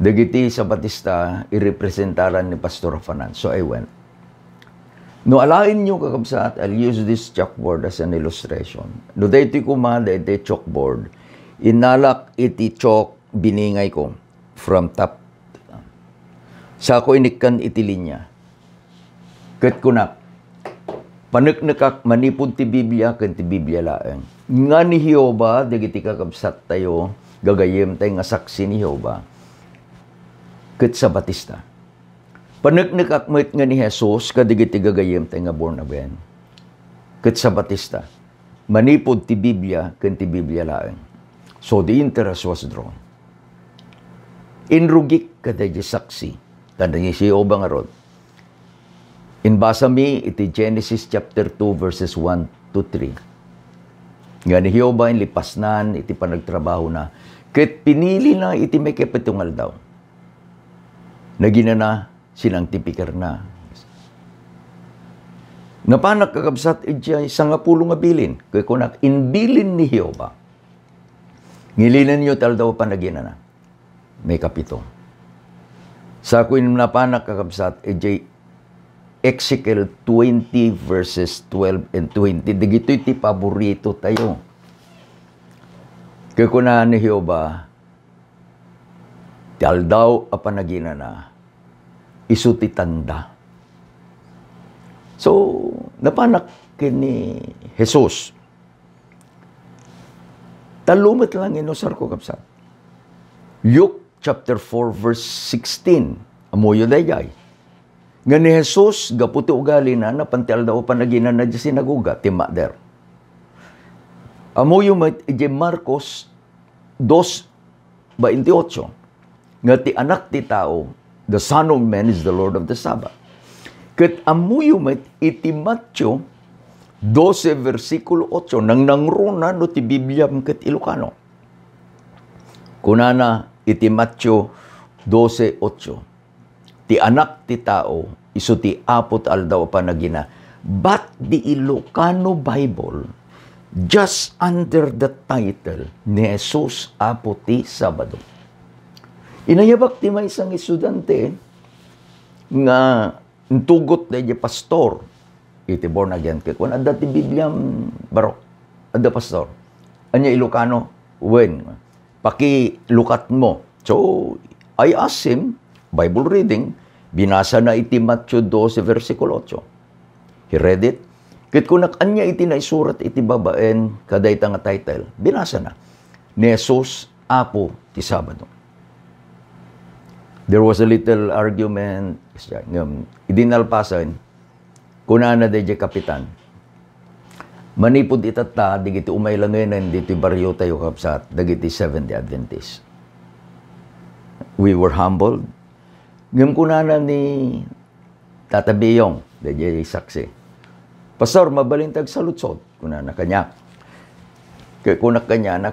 Dagiti sa Batista, irepresentaran ni Pastor Fanan. So I went. No, alain nyo kakabsat, I'll use this chalkboard as an illustration. No, dahiti kumada iti chalkboard, inalak iti chalk, biningay ko, from top. Sa ako inikan iti linya. Kat kunak, paneknekak manipod ti Biblia, kan ti Biblia laeng. Nga ni Jehovah, dagiti kakabsat tayo, gagayem tayo nga saksi ni Jehovah, kat sa Batista. Paneknekak nga ni Jesus, kadigiti gagayem tayo nga born again, kat sa Batista. Manipod ti Biblia, kan ti Biblia laeng. So the interest was drawn. Inrugik kadagiti saksi, kadagiti si Jehovah nga rod. Inbasa mi iti Genesis chapter 2 verses 1 to 3. Nga ni Jehovah inlipasnan iti panagtrabaho na. Ket pinili na iti may kapitungal daw. Nagina na silang tipikar na. Napanak kakabsat iti sangapulo nga bilin. Kaya kunak inbilin ni Jehovah. Ngilinan niyo tal daw panagina na. May kapito. Sa kuin napanak kakabsat iti Ezekiel 20 verses 12 and 20. Digito'y ti paborito tayo. Kaya kunahan ni Jehovah, tal daw apanagina na, isu ti tanda. So, napanak kini Jesus. Talumat lang inosar ko kapsat. Luke chapter 4 verse 16. Amoyo dayay. Nga ni Jesus, gaputi ugali na, napantial daw panaginan na di sinaguga, ti mother. Amoyo iti Marcos 2:28. Nga ti anak ti tao, the Son of Man is the Lord of the Sabbath. Ket amoyo iti Matthew 12 versikulo 8, nang nangruna no ti Biblia ket Ilocano. Kunana iti Matthew 12:8. Ti anak ti tao, isu ti apot aldaw panagina. But the Ilocano Bible, just under the title, ni Jesus apo ti Sabado. Inayabak ti may isang estudyante nga tugot na di pastor, iti born again. Kung ada ti Biblia barok, ada pastor. Anya Ilocano, when? Pakilukat mo. So, I asked him, Bible reading, Binasa na iti Matthew 12, versikulo 8. He read it. Kit kunak anya iti naisurat iti babaen, kaday nga title. Binasa na. Ni Jesus, Apo, ti Sabado. There was a little argument. Idinalpasan, kunana day kapitan. Manipod itata, digiti umay lang ngayon, diti baryo tayo kapsat, digiti Seventh-day Adventist. We were humbled. Ngam kunana ni Tata Biyong, digiti saksi. Pastor, mabalintag sa lutsod, kunana kanya. Kunak kanya,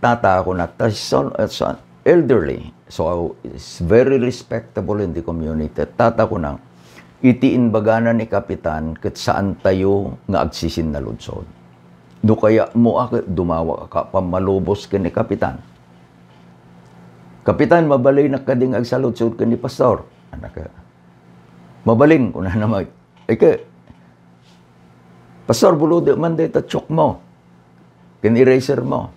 tata kunak, son, elderly. So, it's very respectable in the community. Tata kunak, itiin bagana ni kapitan ket saan tayo nga agsisin na lunsod. No kaya mo dumawa ka pamalubos ka ni kapitan. Kapitan, mabalay na kading agsalutsod ka ni pastor. Anak, mabalin ko na naman. Pastor, bulod man day tatsok mo. Ken eraser mo.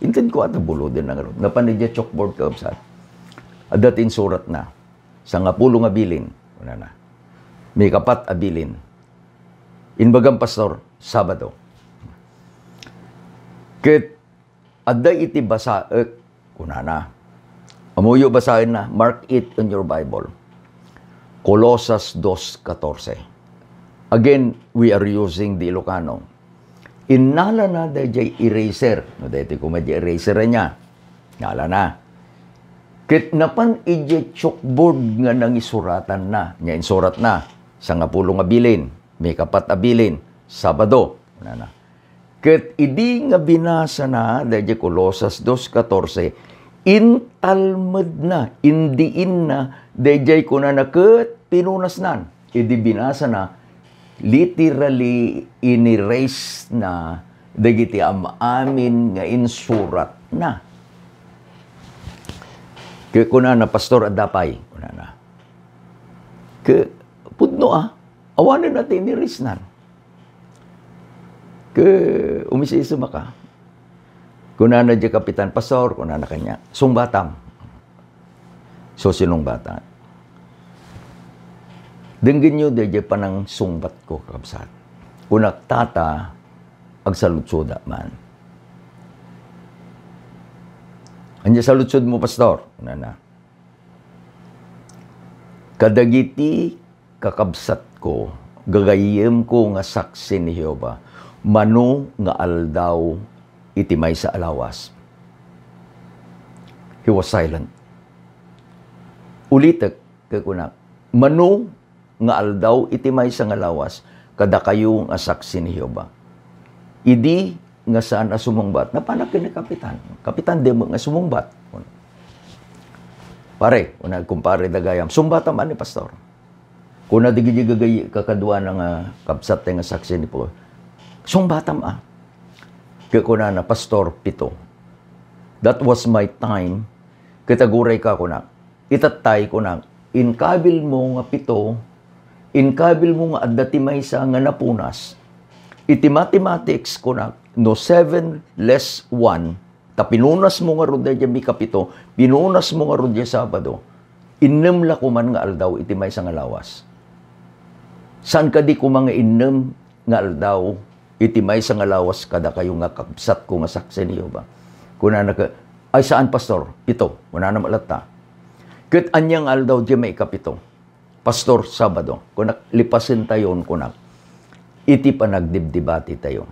Intin ko ata bulod din ang napanidya chalkboard ka sa. Adatin surat na. Sa nga pulo nga bilin. Na. May kapat abilin. Inbagang pastor, Sabado. Ket aday iti basa, kunana. Amuyo basahin na, mark it in your Bible. Colossus 2:14. Again, we are using the Ilocano. Inala na dayjay eraser. No, dayjay kumadya eraser niya. Nala na. Ket napan ije chalkboard nga nang isuratan na. Nga insurat na. Sa nga pulo nga bilin. May kapat abilin. Sabado. Na. Ket idi nga binasa na, dahil Colossus 2:14, intalmed na, indiin na, dahil kuna na ket pinunas nan. Idi binasa na, literally inirase na, dahil iti amin nga insurat na. Kaya kuna na pastor adapay, kuna na. Kaya pudno awanin natin nirisnan. Kaya umisisa maka. Kuna na di kapitan pastor, kuna na kanya, sungbatam. So sinong bata? Denggin nyo di panang sungbat ko kakabsat. Kuna tata, agsalutsoda man. Anya sa lutsod mo, pastor. Na. Kadagiti kakabsat ko, gagayem ko nga saksi ni Jehova, mano nga aldaw itimay sa alawas. He was silent. Ulitek, kakunak, mano nga aldaw itimay sa alawas, kada kayo nga saksi ni Jehova. Idi nga saan sumungbat, napanakin ni kapitan. Kapitan, di mo nga sumungbat. Pare, una kumpare dagayam, sumbata man ni pastor. Kuna digigigagay kakadwa ng kapsat nga saksi ni po, sumbatam Kaya kuna na, pastor, pito. That was my time. Kitaguray ka kunak. Itatay kunak. Inkabil mo nga pito, inkabil mo nga addatimay sa nga napunas. Iti mathematics kunak, no 7 less 1, ta pinunas mo nga rodya mi kapito, pinunas mo nga rodya Sabado, innem la kuman nga aldaw iti may nga lawas. San ka di kumanga innem nga aldaw iti may nga lawas kada kayo nga kapsat ko nga saksi niyo ba? Kuna na ka, ay saan pastor? Pito, wala na malata. Ket anyang aldaw di may kapito. Pastor, Sabado, kunak lipasin tayon kunak. Iti panagdibdibati tayo.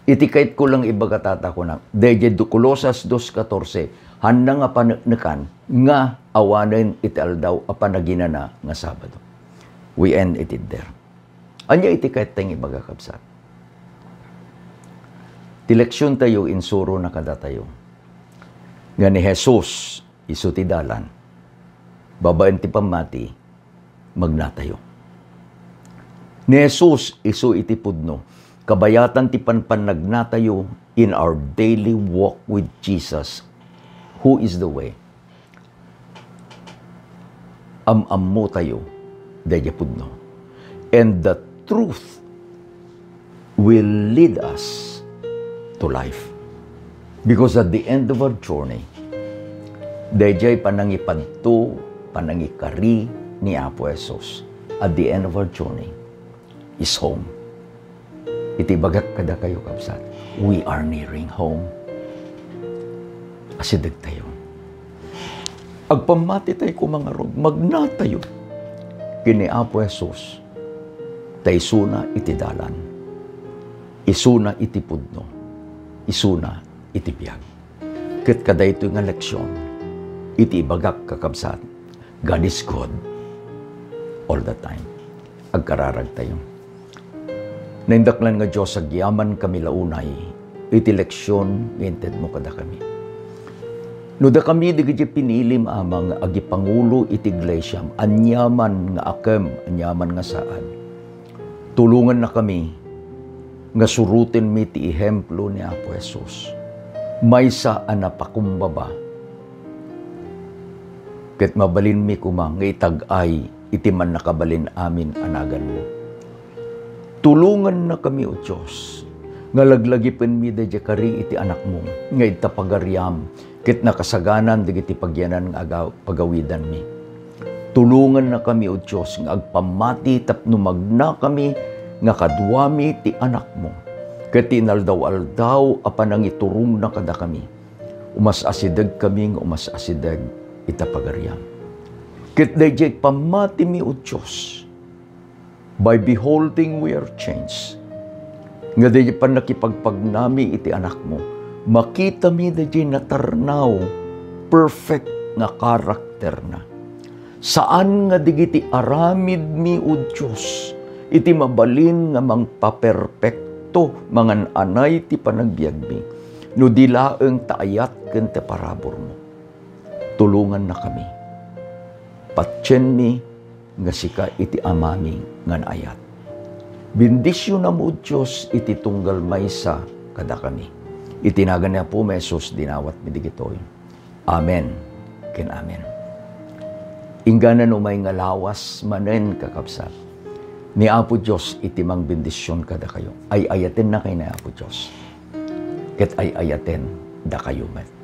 Iti kahit ko lang ibagatata ko na, dahil Colossus 2:14, handa nga panagnakan, nga awanin iti aldaw a panaginana nga Sabado. We end it there. Anya iti kahit tayong ibagakabsat. Tileksyon tayo, insuro na kada tayo. Nga ni Jesus, iso ti dalan. Babaen ti pamati, magnatayo. Ni Jesus, iso iti pudno. Kabayatan ti panpanagnatayo in our daily walk with Jesus, who is the way. Am-ammo tayo, daya pudno. And the truth will lead us to life. Because at the end of our journey, dayjay panangipadto panangikari ni Apo Jesus at the end of our journey is home. Iti bagak kada kayo kabsat. We are nearing home. Asidag tayo. Agpamati tayo ko mga rod, magnatayo. Kini Apo Jesus, tayo suna iti dalan. Isuna iti pudno. Isuna iti biyag. Ket kada ito nga leksyon, iti bagak kakabsat. God is good all the time. Agkararag tayo. Naindaklan nga Diyos, agyaman kami launay, iti leksyon, nginted mo kada kami. No da kami di pinilim amang agi pangulo iti iglesia, anyaman nga akem, anyaman nga saan. Tulungan na kami nga surutin mi ti ihemplo ni Apo Jesus. May saan na pakumbaba. Ket mabalin mi kumang nga itag-ay iti man nakabalin amin anagan mo. Tulungan na kami o Diyos nga laglagipen mi da kari iti anak mo nga itapagaryam ket nakasaganan digiti pagyanan nga pagawidan mi. Tulungan na kami o Diyos nga agpamati tapno magna kami nga kadwami ti anak mo. Ket tinaldaw-aldaw apan ang iturong na kada kami. Umas asideg kami nga umas asideg itapagaryam. Ket dayjay pamati mi o Diyos. By beholding we are changed. Nga dayjay pan nakipagpagnami iti anak mo. Makita mi dayjay natarnaw perfect nga karakter na. Saan nga digiti aramid mi o Diyos iti mabalin nga mangpaperpekto mangan anay ti panagbiag mi. No dilaeng taayat ken te parabor mo. Tulungan na kami. Patyen mi nga sika iti amami ngan ayat. Bendisyon na mo Diyos iti tunggal maysa kada kami. Itinagan niya po mesos dinawat mi digitoy. Amen. Ken amen. Ingganan umay nga lawas manen kakabsat. Ni Apo Diyos itimang bendisyon kada kayo. Ay ayaten na kay na Apo Diyos. Ket ay ayaten da kayo met.